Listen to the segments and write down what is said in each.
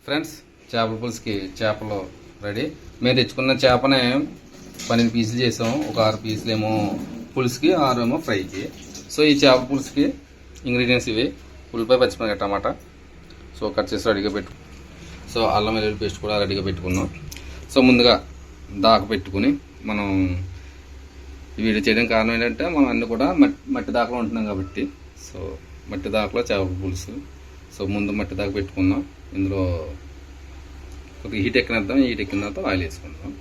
Friends, చేపల పులుసుకి చేపలు ready. మేము తెచ్చుకున్న చేపనే 12 పీసులు చేసాం. ఒక 6 పీసులు ఏమో పులుసుకి, 6 ఏమో ఫ్రైకి. సో ఈ చేప పులుసుకి ఇంగ్రీడియంట్స్ ఇవి: ఉల్లిపాయ, పచ్చిమిరపకాయ, టమాటా. సో కట్ చేసి రెడీగా సో అల్లం వెల్లుల్లి పేస్ట్ కూడా రెడీగా పెట్టుకున్నాం. సో ముందుగా దాక పెట్టుకుని మనం ఈ వీడియో చేయడానికి కారణం ఏంటంటే మనం అన్నీ కూడా మట్టి దాకలో ఉంటున్నాం కాబట్టి. సో మట్టి దాకలో చేపల పులుసు. సో ముందు మట్టి దాకా పెట్టుకుందాం. ఇందులో కొద్దిగా హీట్ ఎక్కినేద్దాం. హీట్ ఎక్కిన తర్వాత ఆయిల్ వేసుకుందాం.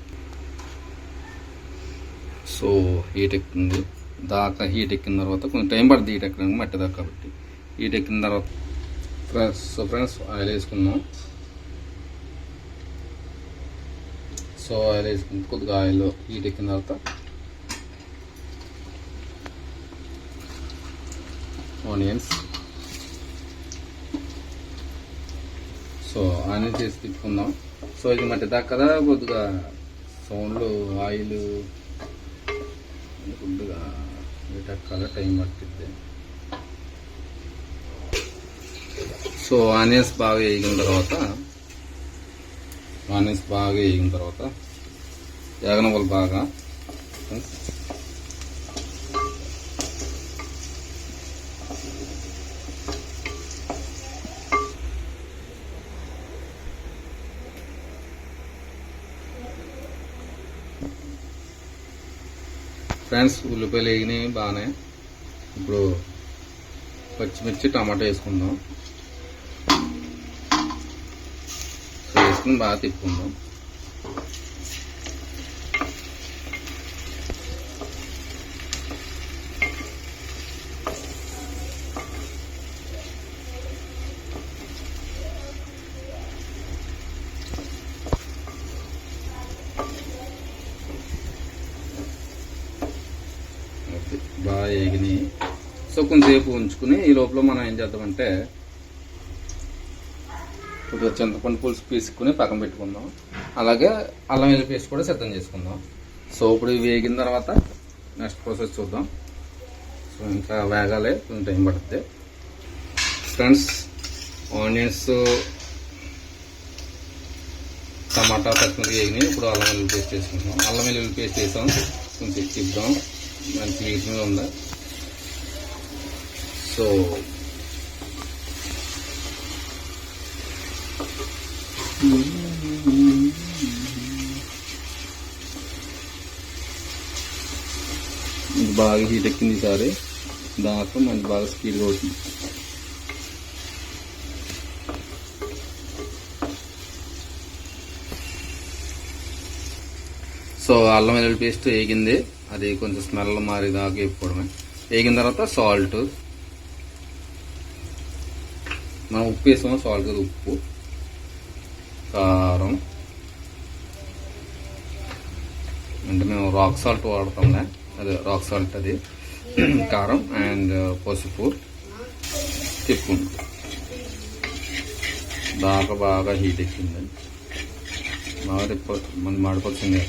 సో హీట్ ఎక్కింది దాకా. హీట్ ఎక్కిన తర్వాత కొంచెం టైం పడుతుంది హీట్ ఎక్కడానికి, మట్టి దాకా కాబట్టి. హీట్ ఎక్కిన తర్వాత ఫ్రెండ్స్ ఆయిల్ వేసుకుందాం. సో ఆయిల్ వేసుకుని కొద్దిగా ఆయిల్ హీట్ ఎక్కిన తర్వాత ఆనియన్స్. సో ఆనియన్స్ వేసి తిప్పుకుందాం. సో ఇది మట్టి దాకా కదా, కొద్దిగా సౌండ్లు ఆయిల్ కొద్దిగా వేటెక్కాల టైం పట్టిద్ది. సో ఆనియన్స్ బాగా వేగిన తర్వాత వేగనవ్వాలి బాగా. ఫ్రెండ్స్, ఉల్లిపాయలు వేగినాయి బాగానే. ఇప్పుడు పచ్చిమిర్చి, టమాటా వేసుకుందాం. సో వేసుకుని బాగా తిప్పుకుందాం. బాగా వేగినాయి. సో కొంచెంసేపు ఉంచుకుని ఈ లోపల మనం ఏం చేద్దామంటే కొద్దిగా చింతపండు పులుసు పీసుకుని పక్కన పెట్టుకుందాం. అలాగే అల్లం వెల్లుల్లి పేస్ట్ కూడా సిద్ధం చేసుకుందాం. సో ఇప్పుడు ఇవి వేగిన తర్వాత నెక్స్ట్ ప్రాసెస్ చూద్దాం. సో ఇంకా వేగాలి, కొంచెం టైం పడుతుంది. ఫ్రెండ్స్, ఆనియన్స్, టమాటా, పచ్చిమిరపకాయ వేగినాయి. ఇప్పుడు అల్లం వెల్లుల్లి పేస్ట్ వేసుకుంటాం. అల్లం వెల్లుల్లి పేస్ట్ వేసాం. కొంచెం తిప్పుదాం. మంచి వీటిలో ఉందా. సో ఇది బాగా హీట్ ఎక్కింది ఈసారి. దాంట్లో మంచి బాగా స్పీడ్గా అవుతుంది. సో అల్లం వెల్లుల్లి పేస్ట్ వేగింది. అది కొంచెం స్మెల్ మారేదాకా వేపుకోవడమే. వేగిన తర్వాత సాల్ట్, మనం ఉప్పు వేసాము. సాల్ట్ కదా, ఉప్పు, కారం, అంటే మేము రాక్ సాల్ట్ వాడతాంలే, అదే రాక్ సాల్ట్, అది కారం అండ్ పసుపు. తిప్పుకుంటాం. బాగా హీట్ ఎక్కింది. బాగా మన మాడిపోతుంది.